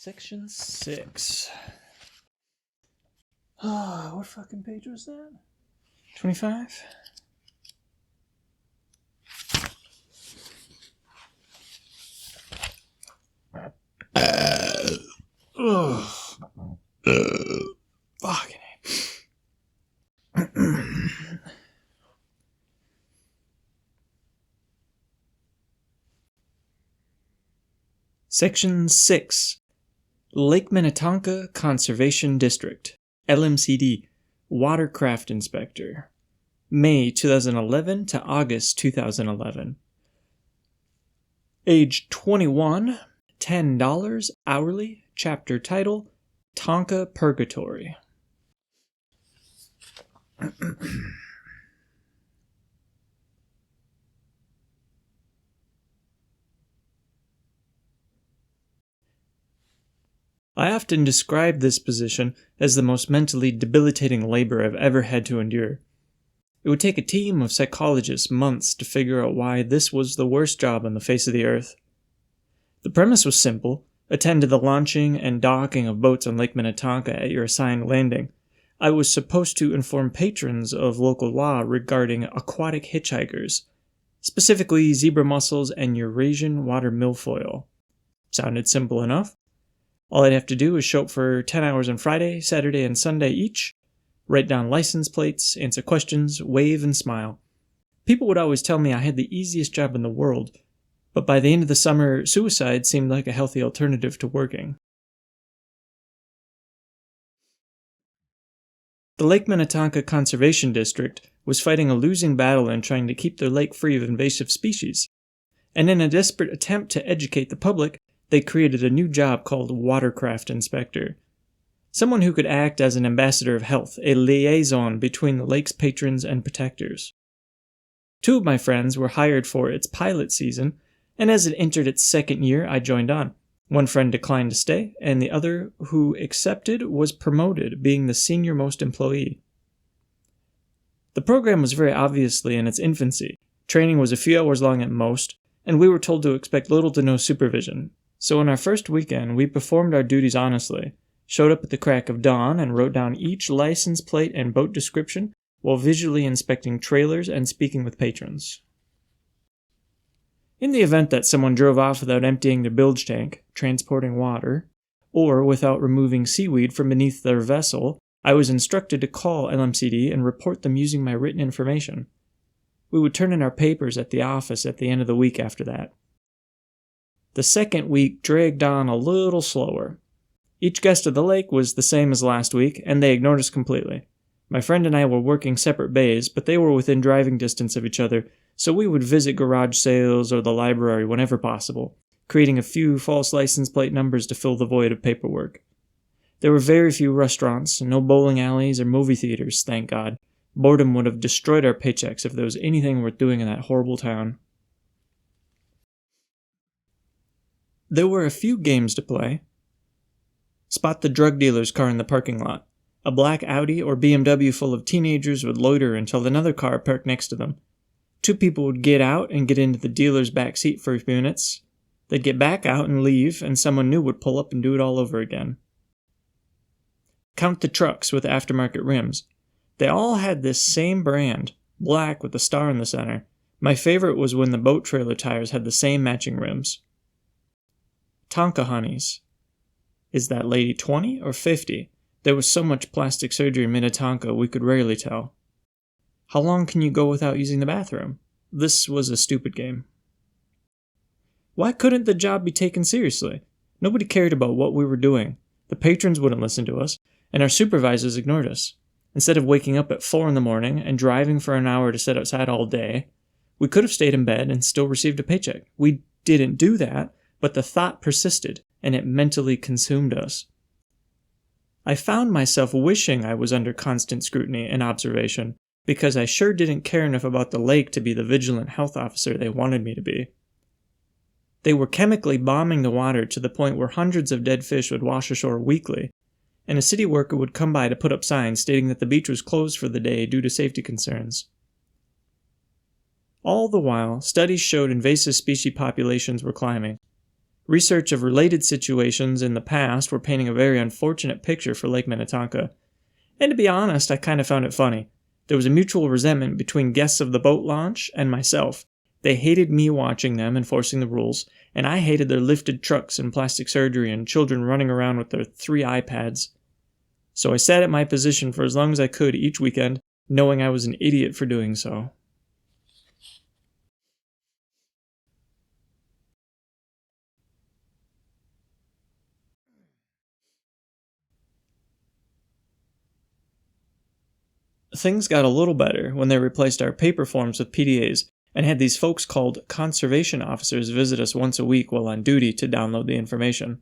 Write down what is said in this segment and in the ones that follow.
Section 6. What fucking page was that? 25? Fucking Section 6. Lake Minnetonka Conservation District, LMCD, Watercraft Inspector, May 2011 to August 2011. Age 21, $10 hourly, chapter title, Tonka Purgatory. I often describe this position as the most mentally debilitating labor I've ever had to endure. It would take a team of psychologists months to figure out why this was the worst job on the face of the earth. The premise was simple: attend to the launching and docking of boats on Lake Minnetonka at your assigned landing. I was supposed to inform patrons of local law regarding aquatic hitchhikers, specifically zebra mussels and Eurasian water milfoil. Sounded simple enough. All I'd have to do is show up for 10 hours on Friday, Saturday, and Sunday each, write down license plates, answer questions, wave, and smile. People would always tell me I had the easiest job in the world, but by the end of the summer, suicide seemed like a healthy alternative to working. The Lake Minnetonka Conservation District was fighting a losing battle in trying to keep their lake free of invasive species, and in a desperate attempt to educate the public, they created a new job called Watercraft Inspector. Someone who could act as an ambassador of health, a liaison between the lake's patrons and protectors. Two of my friends were hired for its pilot season, and as it entered its second year, I joined on. One friend declined to stay, and the other who accepted was promoted, being the senior-most employee. The program was very obviously in its infancy. Training was a few hours long at most, and we were told to expect little to no supervision. So in our first weekend, we performed our duties honestly, showed up at the crack of dawn, and wrote down each license plate and boat description while visually inspecting trailers and speaking with patrons. In the event that someone drove off without emptying their bilge tank, transporting water, or without removing seaweed from beneath their vessel, I was instructed to call LMCD and report them using my written information. We would turn in our papers at the office at the end of the week after that. The second week dragged on a little slower. Each guest of the lake was the same as last week, and they ignored us completely. My friend and I were working separate bays, but they were within driving distance of each other, so we would visit garage sales or the library whenever possible, creating a few false license plate numbers to fill the void of paperwork. There were very few restaurants, no bowling alleys or movie theaters, thank God. Boredom would have destroyed our paychecks if there was anything worth doing in that horrible town. There were a few games to play. Spot the drug dealer's car in the parking lot. A black Audi or BMW full of teenagers would loiter until another car parked next to them. Two people would get out and get into the dealer's back seat for a few minutes. They'd get back out and leave, and someone new would pull up and do it all over again. Count the trucks with aftermarket rims. They all had this same brand, black with a star in the center. My favorite was when the boat trailer tires had the same matching rims. Tonka honeys. Is that lady 20 or 50? There was so much plastic surgery in Minnetonka we could rarely tell. How long can you go without using the bathroom? This was a stupid game. Why couldn't the job be taken seriously? Nobody cared about what we were doing. The patrons wouldn't listen to us, and our supervisors ignored us. Instead of waking up at 4 in the morning and driving for an hour to sit outside all day, we could have stayed in bed and still received a paycheck. We didn't do that, but the thought persisted, and it mentally consumed us. I found myself wishing I was under constant scrutiny and observation, because I sure didn't care enough about the lake to be the vigilant health officer they wanted me to be. They were chemically bombing the water to the point where hundreds of dead fish would wash ashore weekly, and a city worker would come by to put up signs stating that the beach was closed for the day due to safety concerns. All the while, studies showed invasive species populations were climbing. Research of related situations in the past were painting a very unfortunate picture for Lake Minnetonka. And to be honest, I kind of found it funny. There was a mutual resentment between guests of the boat launch and myself. They hated me watching them enforcing the rules, and I hated their lifted trucks and plastic surgery and children running around with their 3 iPads. So I sat at my position for as long as I could each weekend, knowing I was an idiot for doing so. Things got a little better when they replaced our paper forms with PDAs and had these folks called conservation officers visit us once a week while on duty to download the information.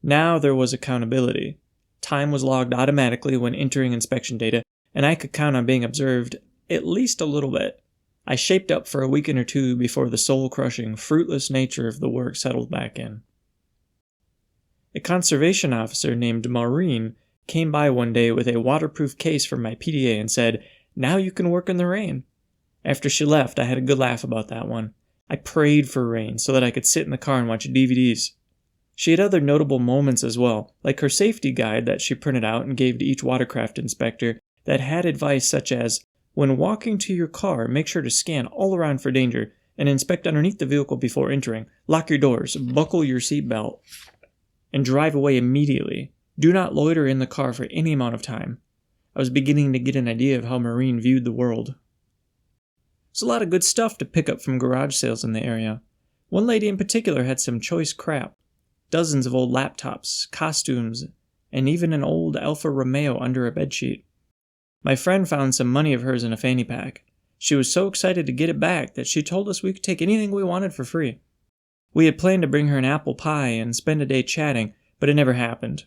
Now there was accountability. Time was logged automatically when entering inspection data, and I could count on being observed at least a little bit. I shaped up for a weekend or two before the soul-crushing, fruitless nature of the work settled back in. A conservation officer named Maureen came by one day with a waterproof case for my PDA and said, "Now you can work in the rain." After she left, I had a good laugh about that one. I prayed for rain so that I could sit in the car and watch DVDs. She had other notable moments as well, like her safety guide that she printed out and gave to each watercraft inspector that had advice such as, when walking to your car, make sure to scan all around for danger and inspect underneath the vehicle before entering. Lock your doors, buckle your seatbelt, and drive away immediately. Do not loiter in the car for any amount of time. I was beginning to get an idea of how Maureen viewed the world. There's a lot of good stuff to pick up from garage sales in the area. One lady in particular had some choice crap. Dozens of old laptops, costumes, and even an old Alfa Romeo under a bedsheet. My friend found some money of hers in a fanny pack. She was so excited to get it back that she told us we could take anything we wanted for free. We had planned to bring her an apple pie and spend a day chatting, but it never happened.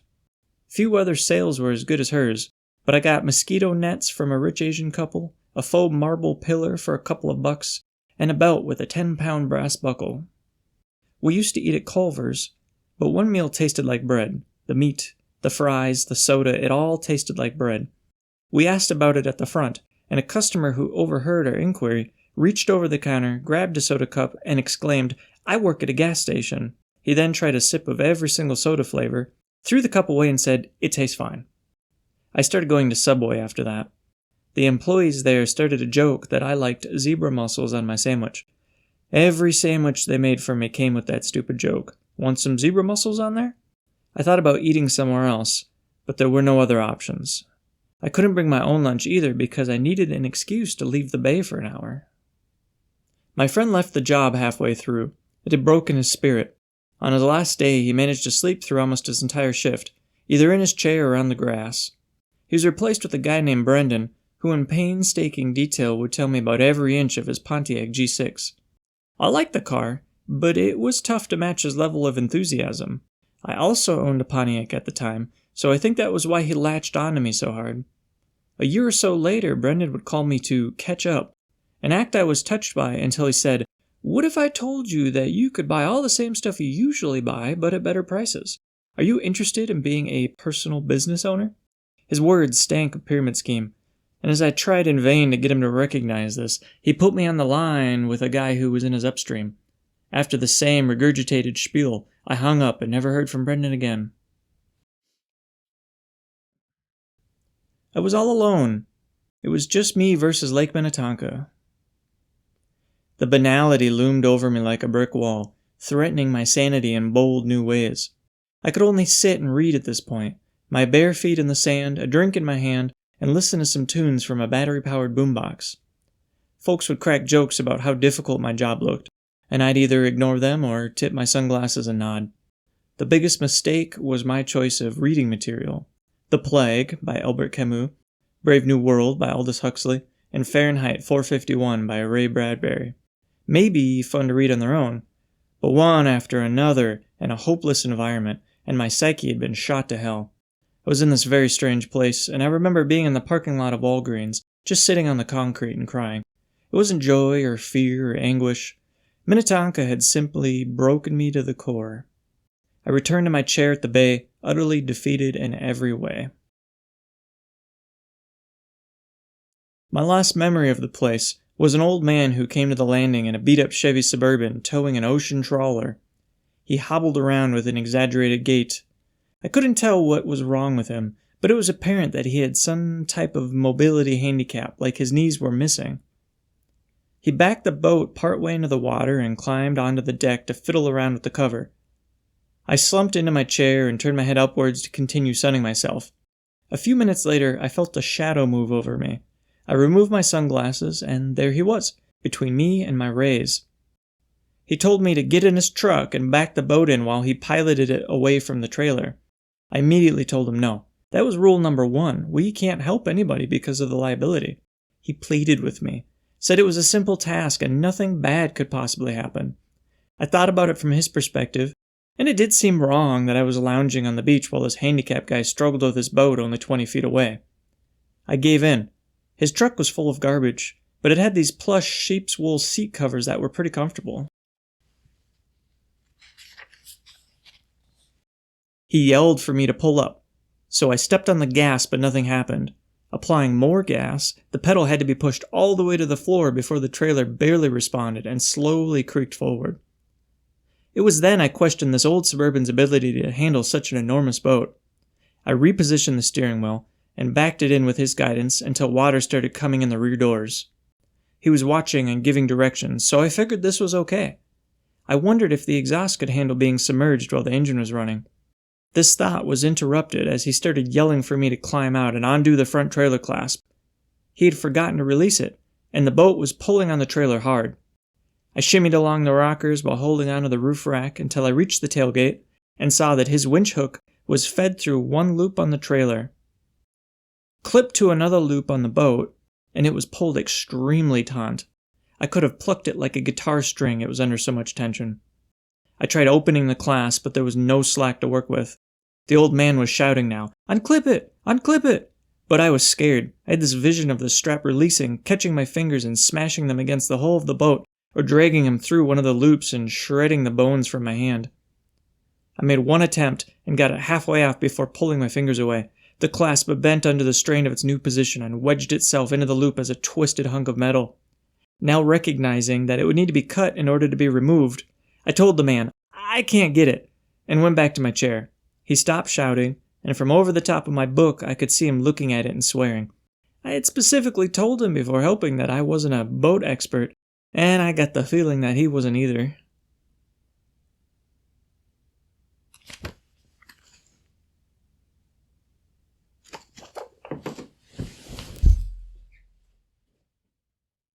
Few other sales were as good as hers, but I got mosquito nets from a rich Asian couple, a faux marble pillar for a couple of bucks, and a belt with a 10-pound brass buckle. We used to eat at Culver's, but one meal tasted like bread. The meat, the fries, the soda, it all tasted like bread. We asked about it at the front, and a customer who overheard our inquiry reached over the counter, grabbed a soda cup, and exclaimed, "I work at a gas station." He then tried a sip of every single soda flavor, threw the cup away and said, "It tastes fine." I started going to Subway after that. The employees there started a joke that I liked zebra mussels on my sandwich. Every sandwich they made for me came with that stupid joke. "Want some zebra mussels on there?" I thought about eating somewhere else, but there were no other options. I couldn't bring my own lunch either because I needed an excuse to leave the bay for an hour. My friend left the job halfway through. It had broken his spirit. On his last day, he managed to sleep through almost his entire shift, either in his chair or on the grass. He was replaced with a guy named Brendan, who in painstaking detail would tell me about every inch of his Pontiac G6. I liked the car, but it was tough to match his level of enthusiasm. I also owned a Pontiac at the time, so I think that was why he latched onto me so hard. A year or so later, Brendan would call me to catch up, an act I was touched by until he said, "What if I told you that you could buy all the same stuff you usually buy, but at better prices? Are you interested in being a personal business owner?" His words stank of pyramid scheme, and as I tried in vain to get him to recognize this, he put me on the line with a guy who was in his upstream. After the same regurgitated spiel, I hung up and never heard from Brendan again. I was all alone. It was just me versus Lake Minnetonka. The banality loomed over me like a brick wall, threatening my sanity in bold new ways. I could only sit and read at this point, my bare feet in the sand, a drink in my hand, and listen to some tunes from a battery-powered boombox. Folks would crack jokes about how difficult my job looked, and I'd either ignore them or tip my sunglasses and nod. The biggest mistake was my choice of reading material. The Plague by Albert Camus, Brave New World by Aldous Huxley, and Fahrenheit 451 by Ray Bradbury. Maybe fun to read on their own, but one after another in a hopeless environment, and my psyche had been shot to hell. I was in this very strange place, and I remember being in the parking lot of Walgreens, just sitting on the concrete and crying. It wasn't joy or fear or anguish. Minnetonka had simply broken me to the core. I returned to my chair at the bay, utterly defeated in every way. My last memory of the place was an old man who came to the landing in a beat-up Chevy Suburban towing an ocean trawler. He hobbled around with an exaggerated gait. I couldn't tell what was wrong with him, but it was apparent that he had some type of mobility handicap, like his knees were missing. He backed the boat partway into the water and climbed onto the deck to fiddle around with the cover. I slumped into my chair and turned my head upwards to continue sunning myself. A few minutes later, I felt a shadow move over me. I removed my sunglasses, and there he was, between me and my rays. He told me to get in his truck and back the boat in while he piloted it away from the trailer. I immediately told him no. That was rule number 1. We can't help anybody because of the liability. He pleaded with me, said it was a simple task and nothing bad could possibly happen. I thought about it from his perspective, and it did seem wrong that I was lounging on the beach while this handicapped guy struggled with his boat only 20 feet away. I gave in. His truck was full of garbage, but it had these plush sheep's wool seat covers that were pretty comfortable. He yelled for me to pull up, so I stepped on the gas but nothing happened. Applying more gas, the pedal had to be pushed all the way to the floor before the trailer barely responded and slowly creaked forward. It was then I questioned this old Suburban's ability to handle such an enormous boat. I repositioned the steering wheel and backed it in with his guidance until water started coming in the rear doors. He was watching and giving directions, so I figured this was okay. I wondered if the exhaust could handle being submerged while the engine was running. This thought was interrupted as he started yelling for me to climb out and undo the front trailer clasp. He had forgotten to release it, and the boat was pulling on the trailer hard. I shimmied along the rockers while holding onto the roof rack until I reached the tailgate and saw that his winch hook was fed through one loop on the trailer, clipped to another loop on the boat, and it was pulled extremely taut. I could have plucked it like a guitar string, it was under so much tension. I tried opening the clasp, but there was no slack to work with. The old man was shouting now, "Unclip it! Unclip it!" But I was scared. I had this vision of the strap releasing, catching my fingers and smashing them against the hull of the boat, or dragging him through one of the loops and shredding the bones from my hand. I made one attempt and got it halfway off before pulling my fingers away. The clasp bent under the strain of its new position and wedged itself into the loop as a twisted hunk of metal. Now recognizing that it would need to be cut in order to be removed, I told the man, "I can't get it," and went back to my chair. He stopped shouting, and from over the top of my book I could see him looking at it and swearing. I had specifically told him before helping that I wasn't a boat expert, and I got the feeling that he wasn't either.